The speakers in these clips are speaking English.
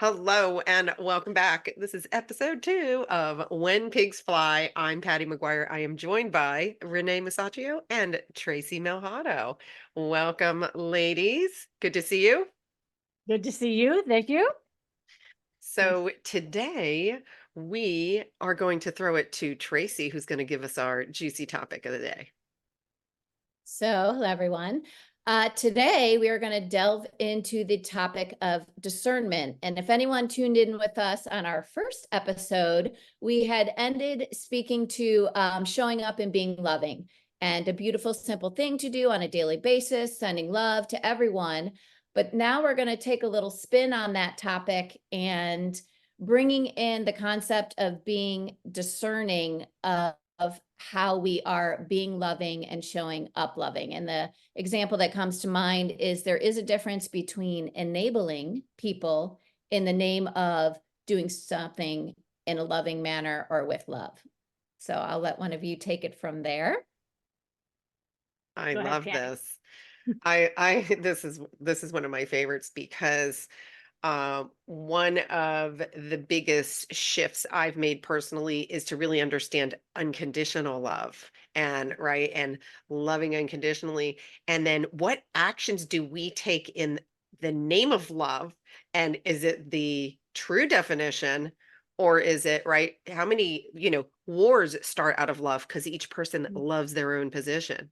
Hello and welcome back. This is episode 2 of When Pigs Fly. I'm Patty McGuire. I am joined by Renee Masaccio and Tracy Melhado. Welcome, ladies. Good to see you. Good to see you. Thank you. So today we are going to throw it to Tracy, who's going to give us our juicy topic of the day. Hello, everyone. Today, we are going to delve into the topic of discernment. And if anyone tuned in with us on our first episode, we had ended speaking to showing up and being loving, and a beautiful, simple thing to do on a daily basis, sending love to everyone. But now we're going to take a little spin on that topic and bringing in the concept of being discerning of how we are being loving and showing up loving. And the example that comes to mind is there is a difference between enabling people in the name of doing something in a loving manner or with love. So I'll let one of you take it from there. I Go ahead, love Patty. this. I this is one of my favorites because one of the biggest shifts I've made personally is to really understand unconditional love and right and loving unconditionally. And then what actions do we take in the name of love? And is it the true definition? Or is it right? How many, wars start out of love because each person loves their own position,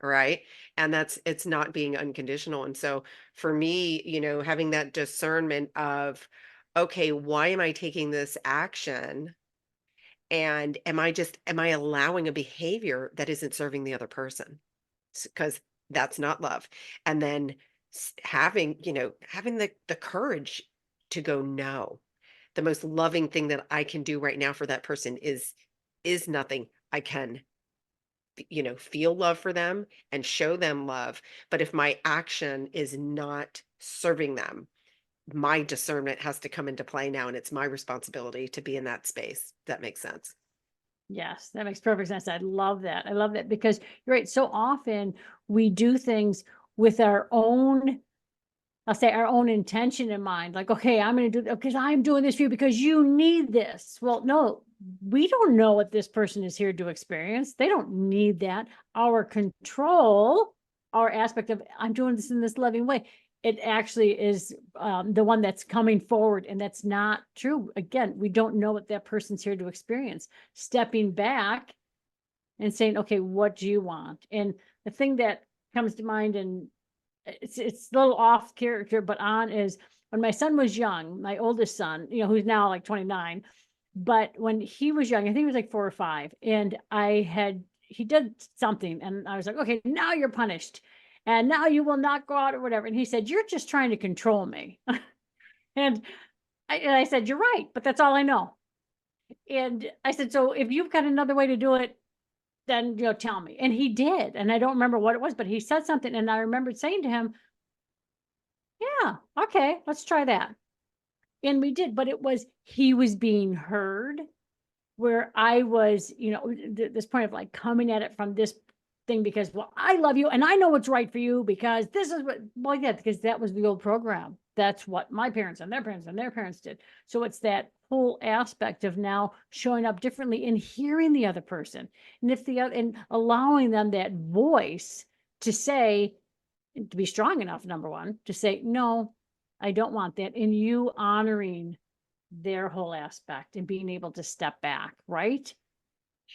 right? And it's not being unconditional. And so for me, having that discernment of, okay, why am I taking this action? And am I allowing a behavior that isn't serving the other person? Because that's not love. And then having the courage to go no. The most loving thing that I can do right now for that person is nothing. I can feel love for them and show them love. But if my action is not serving them, my discernment has to come into play now. And it's my responsibility to be in that space. That makes sense. Yes, that makes perfect sense. I love that. I love that because you're right. So often we do things with our own, I'll say our own intention in mind, like, okay, I'm going to do because I'm doing this for you because you need this. Well, no, we don't know what this person is here to experience. They don't need that. Our control, our aspect of I'm doing this in this loving way, it actually is the one that's coming forward, and that's not true. Again, we don't know what that person's here to experience. Stepping back and saying, okay, what do you want? And the thing that comes to mind, and it's a little off character, but on is when my son was young, my oldest son, who's now like 29, but when he was young, I think he was like 4 or 5, and he did something, and I was like, okay, now you're punished, and now you will not go out or whatever. And he said, you're just trying to control me. and I said, you're right, but that's all I know. And I said, so if you've got another way to do it, then tell me. And he did, and I don't remember what it was, but he said something, and I remembered saying to him, yeah, okay, let's try that. And we did, but he was being heard, where I was, this point of like coming at it from this thing because, well, I love you and I know what's right for you because this is what, well, yeah, because that was the old program. That's what my parents and their parents and their parents did. So it's that whole aspect of now showing up differently and hearing the other person. And if the other, and allowing them that voice to say, to be strong enough, number one, to say, no, I don't want that. And you honoring their whole aspect and being able to step back, right?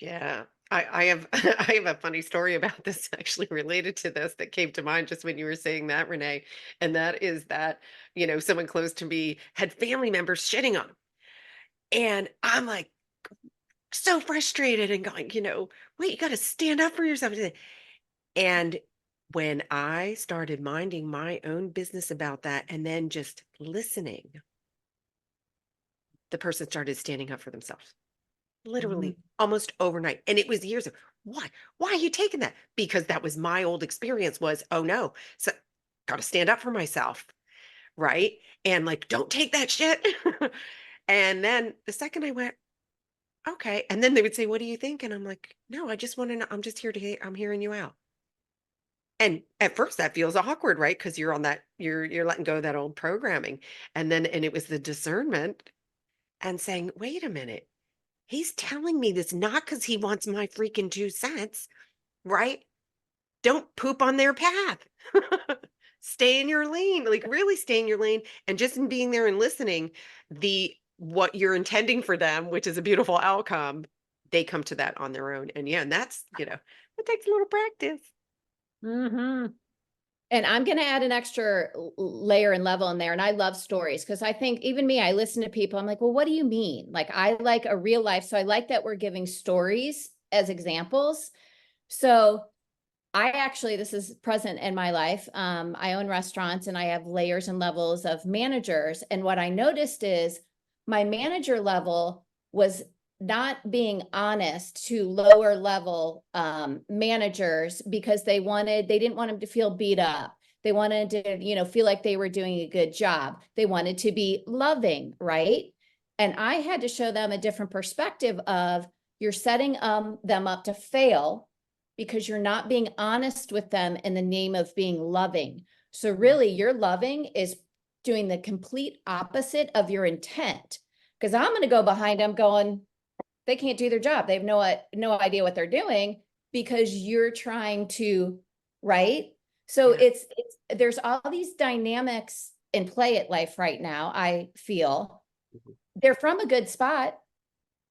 Yeah. I have I have a funny story about this actually related to this that came to mind just when you were saying that, Renee. And that is that, someone close to me had family members shitting on 'em. And I'm like so frustrated and going, wait, you got to stand up for yourself. And when I started minding my own business about that and then just listening, the person started standing up for themselves, Mhm. literally almost overnight. And it was years of why? Why are you taking that? Because that was my old experience was, oh no. So got to stand up for myself. Right. And like, don't take that shit. And then the second I went, okay. And then they would say, what do you think? And I'm like, no, I just want to know. I'm just here to hear. I'm hearing you out. And at first that feels awkward, right? Because you're on that, you're letting go of that old programming. And it was the discernment and saying, wait a minute, he's telling me this not because he wants my freaking 2 cents, right? Don't poop on their path. Stay in your lane, like really stay in your lane. And just in being there and listening, the what you're intending for them, which is a beautiful outcome, they come to that on their own. And yeah, and that's, it takes a little practice. Mm-hmm. And I'm going to add an extra layer and level in there. And I love stories because I think even me, I listen to people. I'm like, well, what do you mean? Like, I like a real life. So I like that we're giving stories as examples. So I actually, this is present in my life. I own restaurants and I have layers and levels of managers. And what I noticed is my manager level was not being honest to lower level managers because they didn't want them to feel beat up. They wanted to, feel like they were doing a good job. They wanted to be loving, right? And I had to show them a different perspective of you're setting them up to fail because you're not being honest with them in the name of being loving. So really your loving is doing the complete opposite of your intent. Because I'm going to go behind them going, they can't do their job. They have no idea what they're doing because you're trying to, right? So Yeah. there's all these dynamics in play at life right now, I feel. Mhm. They're from a good spot.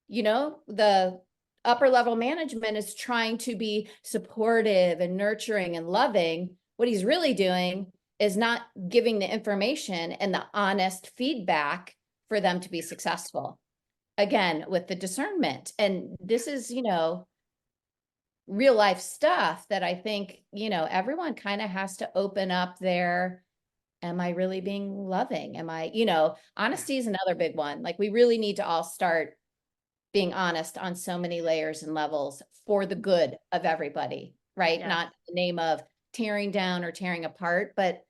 The upper level management is trying to be supportive and nurturing and loving. What he's really doing is not giving the information and the honest feedback for them to be successful. Again, with the discernment. And this is, real life stuff that I think, everyone kind of has to open up their, am I really being loving? Am I, honesty is another big one. Like we really need to all start being honest on so many layers and levels for the good of everybody, right? Yeah. Not in the name of tearing down or tearing apart, but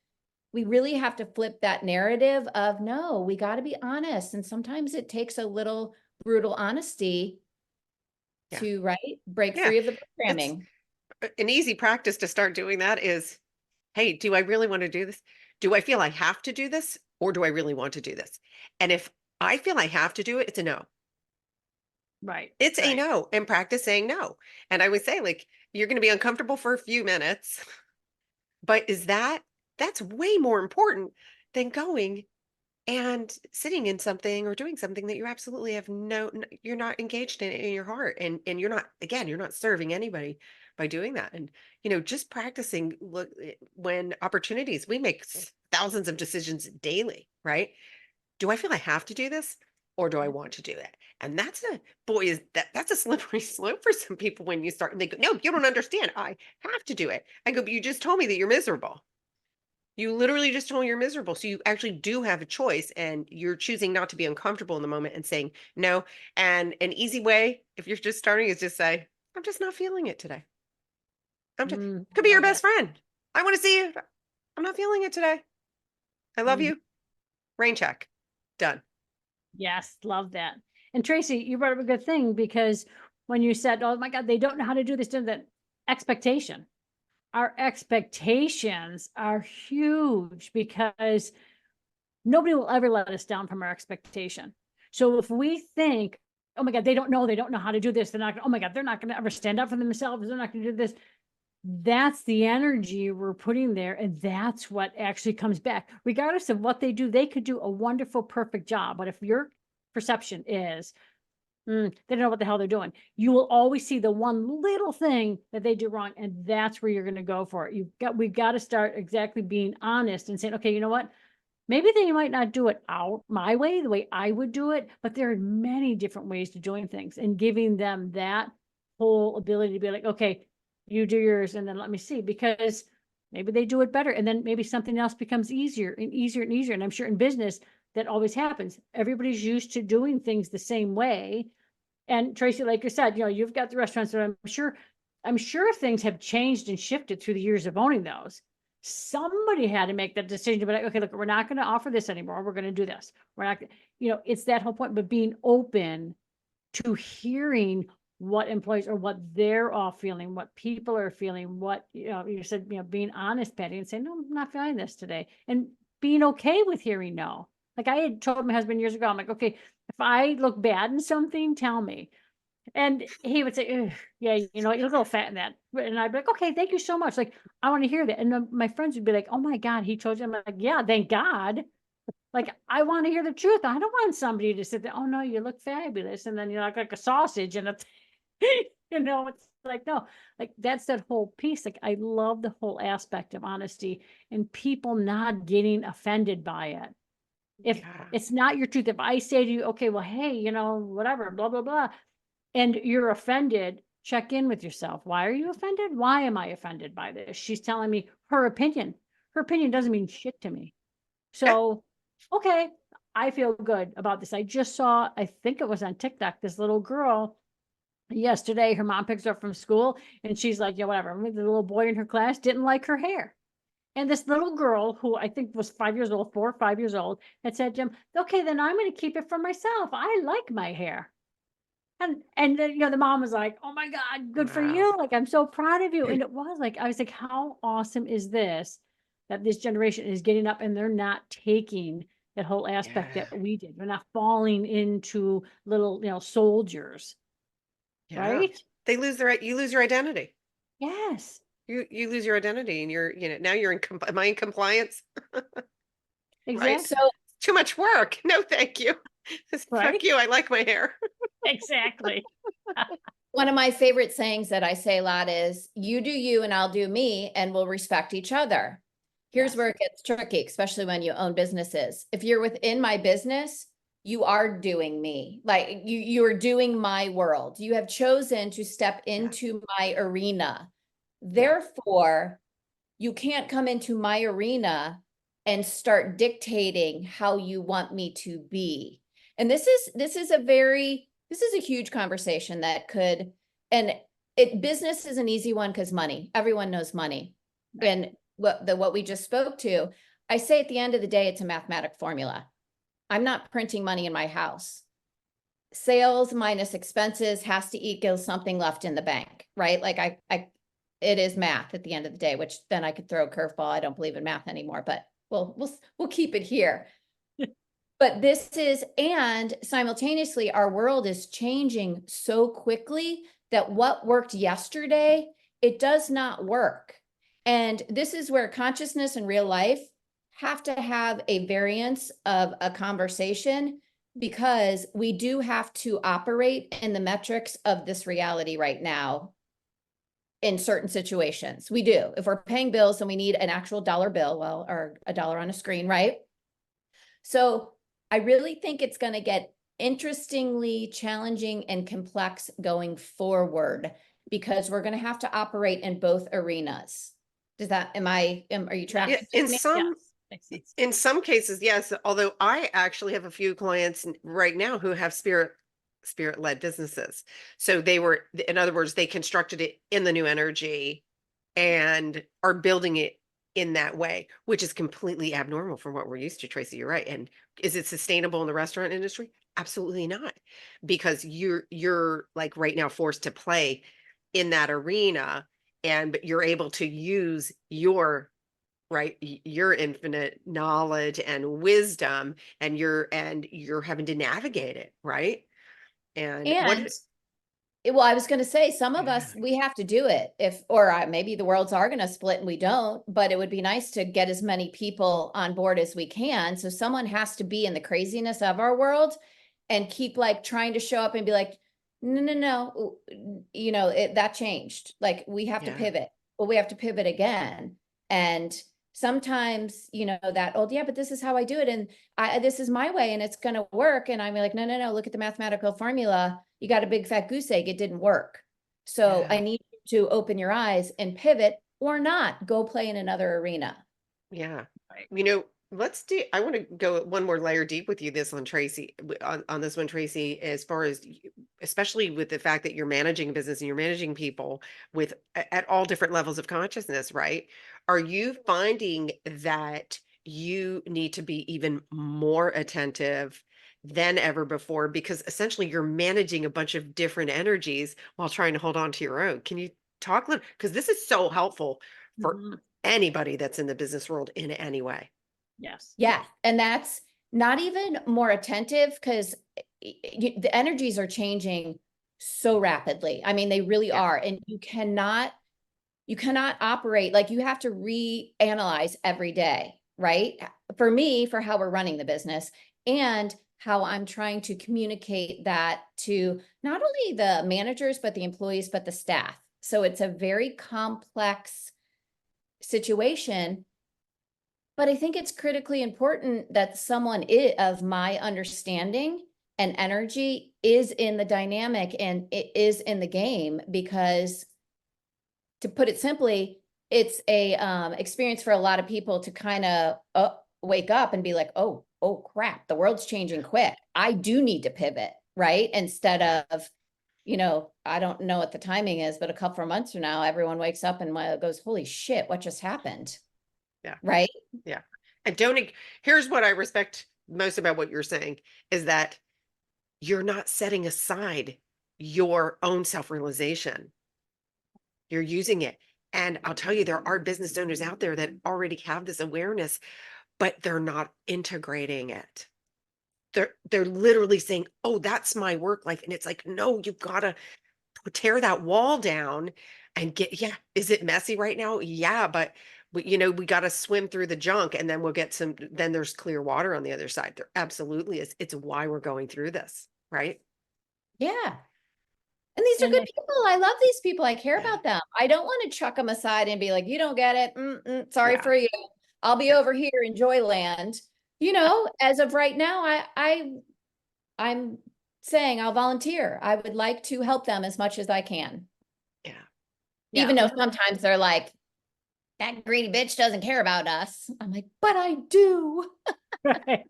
we really have to flip that narrative of no, we got to be honest. And sometimes it takes a little brutal honesty Yeah. to, right, break Yeah. free of the It's programming. an easy practice to start doing that is, hey, do I really want to do this? Do I feel I have to do this? Or do I really want to do this? And if I feel I have to do it, it's a no. Right. It's a Right. no, and practice saying no. And I would say, like, you're going to be uncomfortable for a few minutes, but that's way more important than going and sitting in something or doing something that you absolutely have you're not engaged in your heart. And you're not, again, you're not serving anybody by doing that. And, just practicing, look, when opportunities, we make thousands of decisions daily, right? Do I feel I have to do this or do I want to do it? And that's a slippery slope for some people when you start and they go, no, you don't understand. I have to do it. I go, but you just told me that you're miserable. You literally just told me you're miserable. So you actually do have a choice and you're choosing not to be uncomfortable in the moment and saying no. And an easy way, if you're just starting, is just say, I'm just not feeling it today. I Could be your love best that. friend. I want to see you. I'm not feeling it today. I love Mhm. you. Rain check. Done. Yes, love that. And Tracy, you brought up a good thing because when you said, "Oh my God, they don't know how to do this," that expectation. Our expectations are huge because nobody will ever let us down from our expectation. So if we think, "Oh my God, they don't know how to do this. They're not. Oh my God, they're not going to ever stand up for themselves. They're not going to do this." That's the energy we're putting there. And that's what actually comes back. Regardless of what they do, they could do a wonderful, perfect job. But if your perception is, they don't know what the hell they're doing, you will always see the one little thing that they do wrong. And that's where you're going to go for it. We've got to start exactly being honest and saying, okay, you know what? Maybe they might not do it out my way, the way I would do it, but there are many different ways to doing things and giving them that whole ability to be like, okay, you do yours and then let me see, because maybe they do it better. And then maybe something else becomes easier and easier and easier. And I'm sure in business that always happens. Everybody's used to doing things the same way. And Tracy, like you said, you've got the restaurants that I'm sure things have changed and shifted through the years of owning those. Somebody had to make that decision to be like, okay, look, we're not going to offer this anymore. We're going to do this. We're not, it's that whole point, but being open to hearing what employees or what they're all feeling, what people are feeling, what, you said, being honest, Patty, and saying, no, I'm not feeling this today. And being okay with hearing no. Like I had told my husband years ago, I'm like, okay, if I look bad in something, tell me. And he would say, yeah, you look a little fat in that. And I'd be like, okay, thank you so much. Like, I want to hear that. And then my friends would be like, oh my God, he told you. I'm like, yeah, thank God. Like, I want to hear the truth. I don't want somebody to sit there, oh no, you look fabulous. And then you look like a sausage and it's, it's like, no, like that's that whole piece. Like, I love the whole aspect of honesty and people not getting offended by it. If Yeah. it's not your truth, if I say to you, okay, well, hey, whatever, blah, blah, blah, and you're offended, check in with yourself. Why are you offended? Why am I offended by this? She's telling me her opinion. Her opinion doesn't mean shit to me. So, okay, I feel good about this. I just saw, I think it was on TikTok, this little girl yesterday, her mom picks her up from school and she's like, yeah, whatever. The little boy in her class didn't like her hair. And this little girl, who I think was 5 years old, 4 or 5 years old, had said to him, okay, then I'm going to keep it for myself. I like my hair. And then, the mom was like, oh my God, good for Wow. you. Like, I'm so proud of you. And it was like, I was like, how awesome is this, that this generation is getting up and they're not taking that whole aspect Yeah. that we did. We're not falling into little, soldiers, Yeah. right? You lose your identity. Yes, You lose your identity and now you're am I in compliance? Right? exactly. So Too much work. No, thank you. Right? Fuck you. I like my hair. Exactly. one of my favorite sayings that I say a lot is, you do you and I'll do me, and we'll respect each other. Here's Yes. where it gets tricky, especially when you own businesses. If you're within my business, you are doing me. Like you are doing my world. You have chosen to step into my arena. Therefore, you can't come into my arena and start dictating how you want me to be. And this is a huge conversation that could, and business is an easy one because money, everyone knows money. Right. And what we just spoke to, I say at the end of the day, it's a mathematic formula. I'm not printing money in my house. Sales minus expenses has to equal something left in the bank, right? Like it is math at the end of the day, which then I could throw a curveball. I don't believe in math anymore, but we'll keep it here. But and simultaneously, our world is changing so quickly that what worked yesterday, it does not work. And this is where consciousness and real life have to have a variance of a conversation, because we do have to operate in the metrics of this reality right now in certain situations. We do. If we're paying bills and we need an actual dollar bill, or a dollar on a screen, right? So I really think it's going to get interestingly challenging and complex going forward, because we're going to have to operate in both arenas. Are you tracking? Yeah, with me? in some cases, yes. Although I actually have a few clients right now who have spirit-led businesses. So in other words, they constructed it in the new energy and are building it in that way, which is completely abnormal from what we're used to, Tracy. You're right. And is it sustainable in the restaurant industry? Absolutely not. Because you're like right now forced to play in that arena, but you're able to use your your infinite knowledge and wisdom, and you're having to navigate it, right? And And well, I was going to say, some of us, we have to do it, maybe the worlds are going to split and we don't, but it would be nice to get as many people on board as we can. So someone has to be in the craziness of our world and keep like trying to show up and be like, no, that changed. Like we have to pivot, but we have to pivot again. And sometimes, that old, yeah, but this is how I do it. And this is my way and it's going to work. And I'm like, no, look at the mathematical formula. You got a big fat goose egg. It didn't work. So I need you to open your eyes and pivot, or not go play in another arena. Yeah. I want to go one more layer deep with you this on Tracy, on this one, Tracy, as far as, especially with the fact that you're managing a business and you're managing people at all different levels of consciousness, right? Are you finding that you need to be even more attentive than ever before, because essentially you're managing a bunch of different energies while trying to hold on to your own. Can you talk a little, because this is so helpful for Mhm. anybody that's in the business world in any way. Yes. Yeah. And that's not even more attentive because the energies are changing so rapidly. I mean, they really Yeah. are. And you cannot operate like you have to reanalyze every day, right? For me, for how we're running the business and how I'm trying to communicate that to not only the managers, but the employees, but the staff. So it's a very complex situation. But I think it's critically important that someone of my understanding and energy is in the dynamic and it is in the game, because to put it simply, it's a experience for a lot of people to kind of wake up and be like, oh crap, the world's changing quick. I do need to pivot, right? Instead of, I don't know what the timing is, but a couple of months from now, everyone wakes up and goes, holy shit, what just happened? Yeah. Right? Yeah. And don't, here's what I respect most about what you're saying is that you're not setting aside your own self-realization. You're using it. And I'll tell you, there are business owners out there that already have this awareness, but they're not integrating it. They're literally saying, "Oh, that's my work life." And it's like, "No, you've got to tear that wall down and get, yeah, is it messy right now? Yeah, but we got to swim through the junk and then we'll get then there's clear water on the other side." There absolutely is. It's why we're going through this, right? Yeah. And these are And good people. I love these people. I care Yeah. about them. I don't want to chuck them aside and be like, you don't get it. Sorry Yeah. for you. I'll be Yeah. over here in Joyland. As of right now, I'm saying I'll volunteer. I would like to help them as much as I can. Yeah. Even yeah. though sometimes they're like, that greedy bitch doesn't care about us. I'm like, but I do. Right.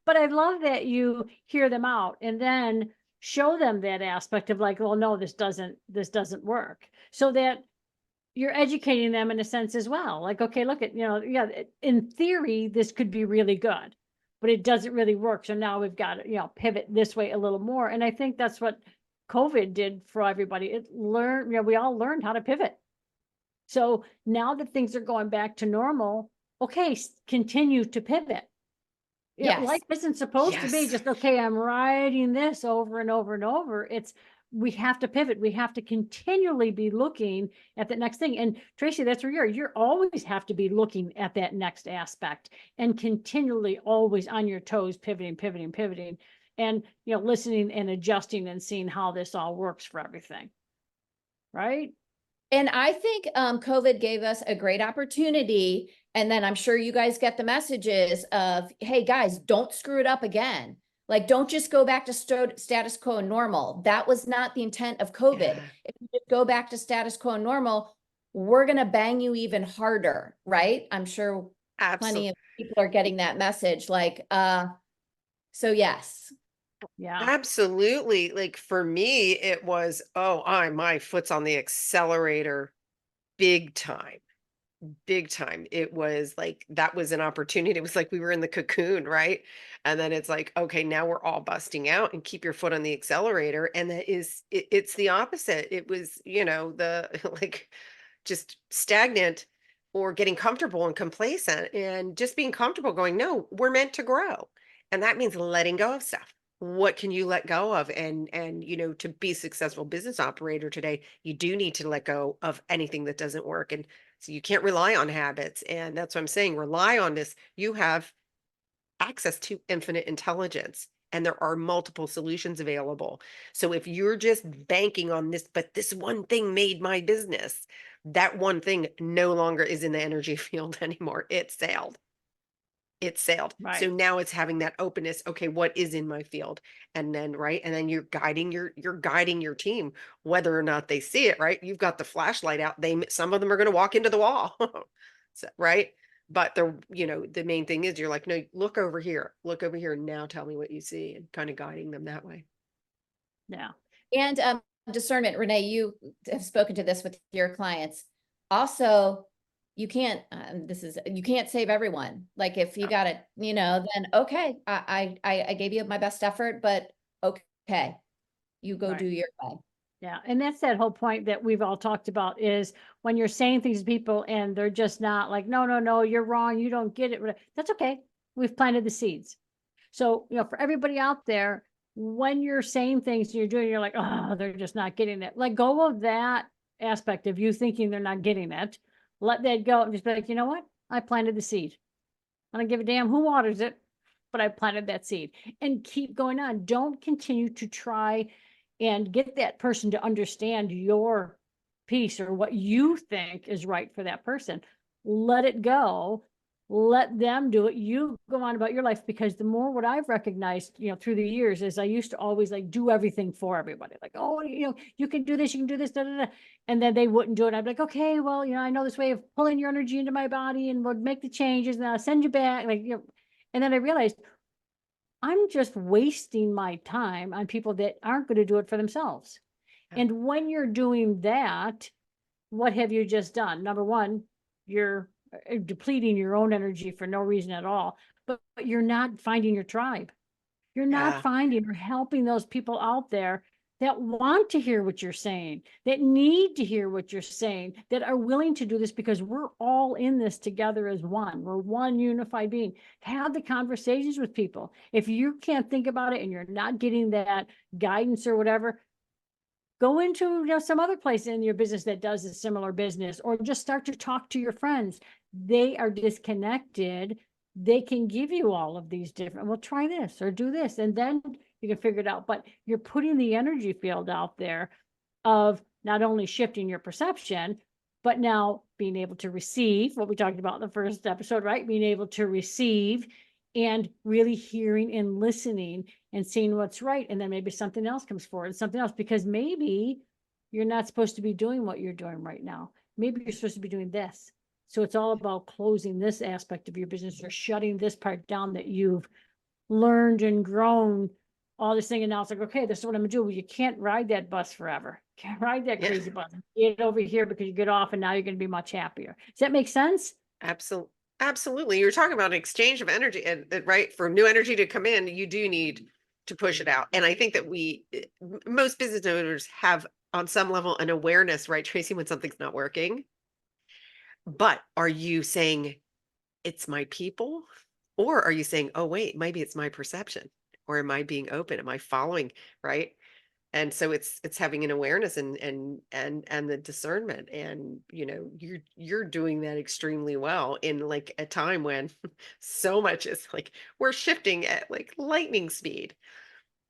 But I love that you hear them out and then show them that aspect of like, well, no, this doesn't work. So that you're educating them in a sense as well. Like, okay, look at, yeah, in theory, this could be really good, but it doesn't really work. So now we've got to, pivot this way a little more. And I think that's what COVID did for everybody. We all learned how to pivot. So now that things are going back to normal, okay, continue to pivot. Yes. Life isn't supposed to be Yes. just, okay, I'm writing this over and over and over. We have to pivot. We have to continually be looking at the next thing. And Tracy, that's where you're always have to be looking at that next aspect and continually always on your toes, pivoting, and, listening and adjusting and seeing how this all works for everything. Right? And I think COVID gave us a great opportunity. And then I'm sure you guys get the messages of, hey, guys, don't screw it up again. Like, don't just go back to status quo and normal. That was not the intent of COVID. Yeah. If you just go back to status quo and normal, we're going to bang you even harder, right? I'm sure plenty Absolutely. of people are getting that message. Like, so yes. Yeah. Absolutely. Like for me, it was, oh, my foot's on the accelerator big time. Big time. It was like that was an opportunity. It was like we were in the cocoon, right? And then it's like, okay, now we're all busting out and keep your foot on the accelerator. And it's the opposite. It was, the like just stagnant or getting comfortable and complacent and just being comfortable going, no, we're meant to grow. And that means letting go of stuff. What can you let go of? And to be a successful business operator today, you do need to let go of anything that doesn't work. And so you can't rely on habits. And that's what I'm saying. Rely on this. You have access to infinite intelligence and there are multiple solutions available. So if you're just banking on this, but this one thing made my business, that one thing no longer is in the energy field anymore. It sailed. It sailed. Right. So now it's having that openness. Okay, what is in my field? And then, right. And then you're guiding your team, whether or not they see it, right? You've got the flashlight out. Some of them are going to walk into the wall. So, right. But the main thing is you're like, no, look over here. Look over here. Now tell me what you see and kind of guiding them that way. Yeah. And discernment, Renee, you have spoken to this with your clients. Also, you can't, you can't save everyone. Like if you got it, then okay, I gave you my best effort, but okay, you go do Right. your way. Yeah. And that's that whole point that we've all talked about is when you're saying things to people and they're just not like, no, no, no, you're wrong. You don't get it. That's okay. We've planted the seeds. So, for everybody out there, when you're saying things and you're doing, you're like, oh, they're just not getting it. Let go of that aspect of you thinking they're not getting it. Let that go and just be like, you know what? I planted the seed. I don't give a damn who waters it, but I planted that seed and keep going on. Don't continue to try and get that person to understand your piece or what you think is right for that person. Let it go. Let them do it. You go on about your life, because the more what I've recognized, through the years is I used to always like do everything for everybody. Like, oh, you can do this, you can do this, da, da, da. And then they wouldn't do it. I'd be like, okay, well, I know this way of pulling your energy into my body and would make the changes and I'll send you back. Like, and then I realized I'm just wasting my time on people that aren't going to do it for themselves. Yeah. And when you're doing that, what have you just done? Number one, you're depleting your own energy for no reason at all, but you're not finding your tribe. You're not Yeah. finding or helping those people out there that want to hear what you're saying, that need to hear what you're saying, that are willing to do this because we're all in this together as one. We're one unified being. Have the conversations with people. If you can't think about it and you're not getting that guidance or whatever, go into some other place in your business that does a similar business, or just start to talk to your friends. They are disconnected. They can give you all of these different, well, try this or do this, and then you can figure it out. But you're putting the energy field out there of not only shifting your perception, but now being able to receive what we talked about in the first episode, right? Being able to receive and really hearing and listening and seeing what's right. And then maybe something else comes forward, something else, because maybe you're not supposed to be doing what you're doing right now. Maybe you're supposed to be doing this. So it's all about closing this aspect of your business or shutting this part down that you've learned and grown all this thing. And now it's like, okay, this is what I'm gonna do. Well, you can't ride that bus forever. Can't ride that Yeah. crazy bus. Get over here because you get off and now you're going to be much happier. Does that make sense? Absolutely. Absolutely. You're talking about an exchange of energy and right, for new energy to come in, you do need to push it out. And I think that most business owners have on some level an awareness, right, Tracy, when something's not working. But are you saying it's my people? Or are you saying, oh, wait, maybe it's my perception? Or am I being open? Am I following? Right. And so it's having an awareness and the discernment. And you're doing that extremely well in like a time when so much is like we're shifting at like lightning speed.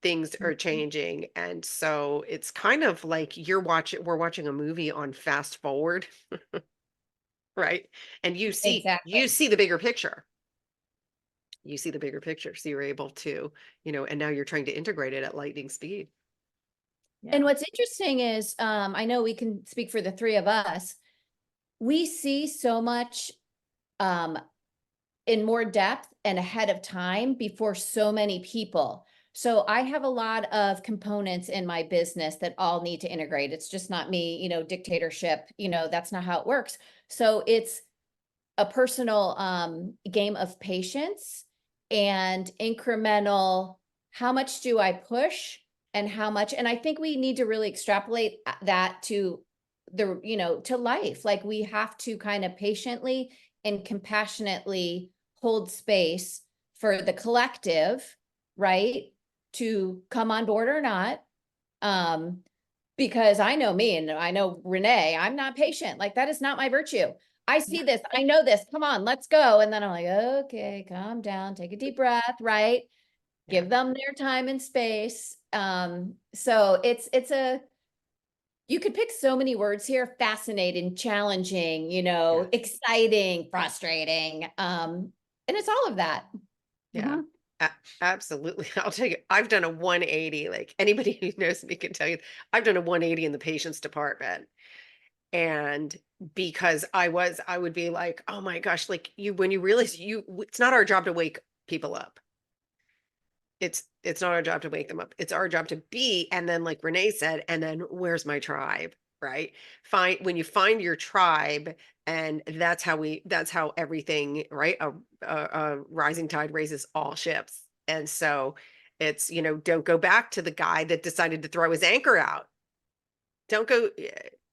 Things are changing. And so it's kind of like we're watching a movie on fast forward, right? And you Exactly. see the bigger picture. You see the bigger picture. So you're able to, and now you're trying to integrate it at lightning speed. Yeah. And what's interesting is, I know we can speak for the three of us. We see so much in more depth and ahead of time before so many people. So I have a lot of components in my business that all need to integrate. It's just not me, dictatorship, that's not how it works. So it's a personal game of patience and incremental, how much do I push and how much, and I think we need to really extrapolate that to to life. Like we have to kind of patiently and compassionately hold space for the collective, right? To come on board or not. Because I know me and I know Renee, I'm not patient. Like that is not my virtue. I see this, I know this, come on, let's go. And then I'm like, okay, calm down, take a deep breath, right? Yeah. Give them their time and space. So you could pick so many words here: fascinating, challenging, Yeah. exciting, frustrating. And it's all of that. Yeah. Absolutely. I'll tell you, I've done a 180. Like anybody who knows me can tell you, I've done a 180 in the patients department. And because I would be like, oh my gosh, like when you realize it's not our job to wake people up. It's not our job to wake them up. It's our job to be. And then like Renee said, and then where's my tribe? right? When you find your tribe, and that's how everything, right? A rising tide raises all ships. And so it's, don't go back to the guy that decided to throw his anchor out. Don't go,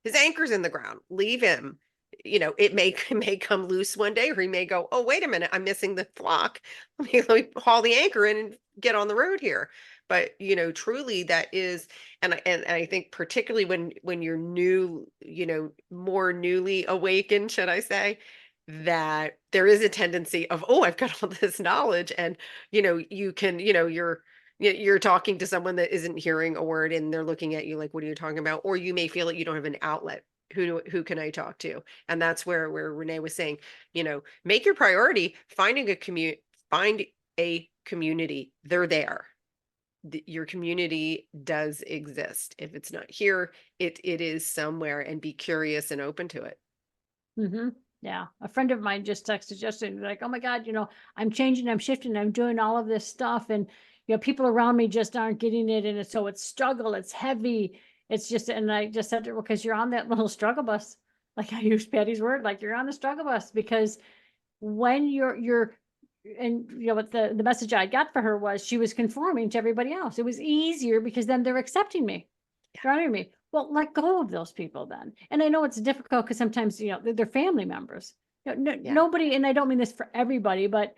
his anchor's in the ground. Leave him. It may it may come loose one day, or he may go, oh, wait a minute, I'm missing the flock. Let me haul the anchor in and get on the road here. But truly that is, and I think particularly when you're new, more newly awakened, should I say, that there is a tendency of, oh, I've got all this knowledge, and you can, you're talking to someone that isn't hearing a word, and they're looking at you like, what are you talking about? Or you may feel like you don't have an outlet. Who can I talk to? And that's where Renee was saying, make your priority finding find a community. They're there. Your community does exist. If it's not here, it is somewhere, and be curious and open to it. Mm-hmm. Yeah. A friend of mine just texted yesterday, like, oh my God, I'm changing, I'm shifting, I'm doing all of this stuff. And, people around me just aren't getting it. And so it's struggle, it's heavy. It's just, and I just said to her, well, because you're on that little struggle bus. Like I used Patty's word, like you're on the struggle bus, because when and what the message I got for her was she was conforming to everybody else. It was easier because then they're accepting me. They're honoring me. Well, let go of those people then. And I know it's difficult because sometimes, they're family members. Yeah. Nobody, and I don't mean this for everybody, but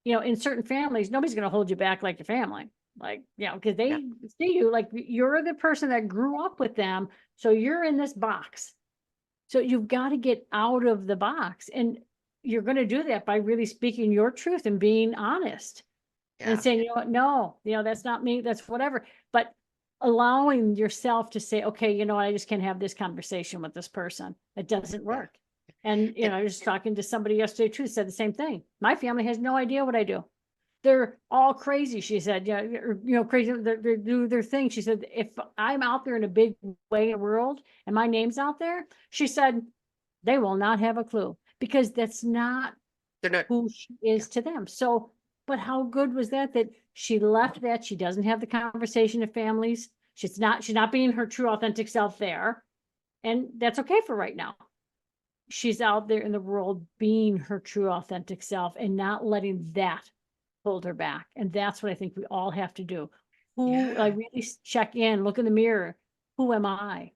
in certain families, nobody's going to hold you back like your family. Like, because they see you like you're the person that grew up with them. So you're in this box. So you've got to get out of the box. And you're going to do that by really speaking your truth and being honest and Yeah. saying, you know what, no, that's not me, that's whatever. But allowing yourself to say, okay, I just can't have this conversation with this person. It doesn't work. And, I was talking to somebody yesterday too, said the same thing. My family has no idea what I do. They're all crazy. She said, crazy. They do their thing. She said, if I'm out there in a big way in the world and my name's out there, she said, they will not have a clue, because that's not They're not. who she is to them. So, but how good was that she left that? She doesn't have the conversation of families. She's not being her true authentic self there. And that's okay for right now. She's out there in the world being her true authentic self and not letting that hold her back. And that's what I think we all have to do. I really check in, look in the mirror. Who am I?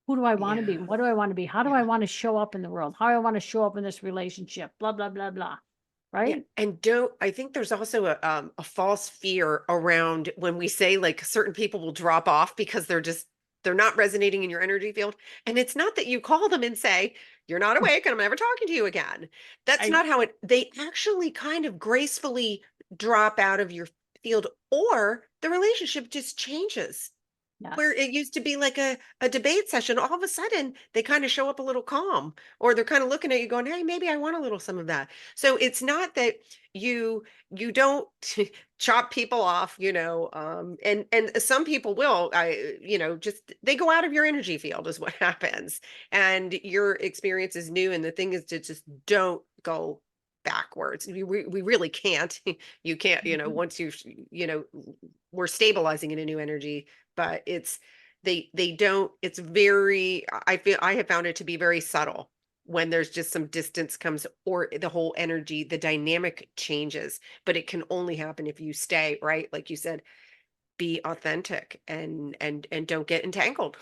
Who do I want to be? What do I want to be? How do I want to show up in the world? How do I want to show up in this relationship? Blah, blah, blah, blah. Right? Yeah, and I think there's also a false fear around when we say like certain people will drop off because they're not resonating in your energy field. And it's not that you call them and say, you're not awake and I'm never talking to you again. That's not how they actually kind of gracefully drop out of your field, or the relationship just changes. Where Yes. it used to be like a debate session, all of a sudden they kind of show up a little calm, or they're kind of looking at you going, hey, maybe I want a little some of that. So it's not that you don't chop people off, and some people will, just they go out of your energy field is what happens. And your experience is new. And the thing is to just don't go backwards. We really can't. You can't, once we're stabilizing in a new energy, but they don't, it's very, I have found it to be very subtle when there's just some distance comes, or the whole energy, the dynamic changes. But it can only happen if you stay, right, like you said, be authentic, and don't get entangled.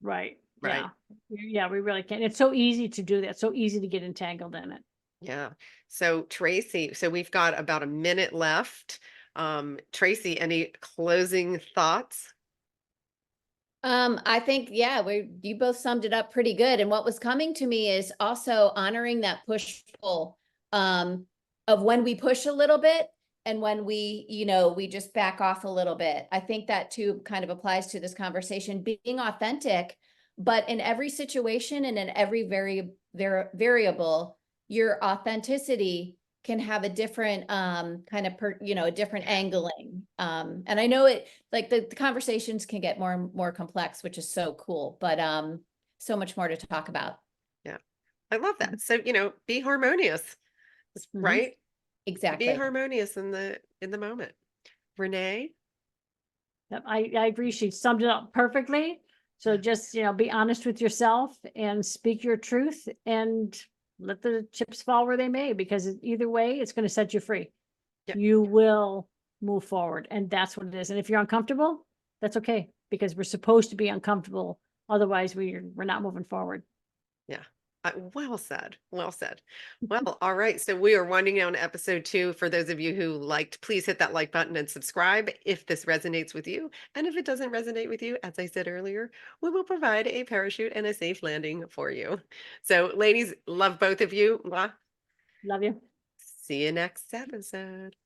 Right. Right. Yeah. Yeah, we really can. It's so easy to do that. So easy to get entangled in it. Yeah. So Tracy, so we've got about a minute left. Tracy, any closing thoughts? I think, yeah, you both summed it up pretty good. And what was coming to me is also honoring that push pull, of when we push a little bit and when we just back off a little bit. I think that too kind of applies to this conversation, being authentic, but in every situation and in every variable, your authenticity can have a different kind of a different angling. And I know it, like the conversations can get more and more complex, which is so cool, but so much more to talk about. Yeah, I love that. So, be harmonious, right? Be Exactly. harmonious in the moment. Renee? Yep, I agree. She summed it up perfectly. So Yeah. just, be honest with yourself and speak your truth and let the chips fall where they may, because either way, it's going to set you free. Yeah. You will move forward, and that's what it is. And if you're uncomfortable, that's okay, because we're supposed to be uncomfortable. Otherwise, we're not moving forward. Yeah. Well said. Well said. Well, all right. So we are winding down episode 2. For those of you who liked, please hit that like button and subscribe if this resonates with you. And if it doesn't resonate with you, as I said earlier, we will provide a parachute and a safe landing for you. So, ladies, love both of you. Mwah. Love you. See you next episode.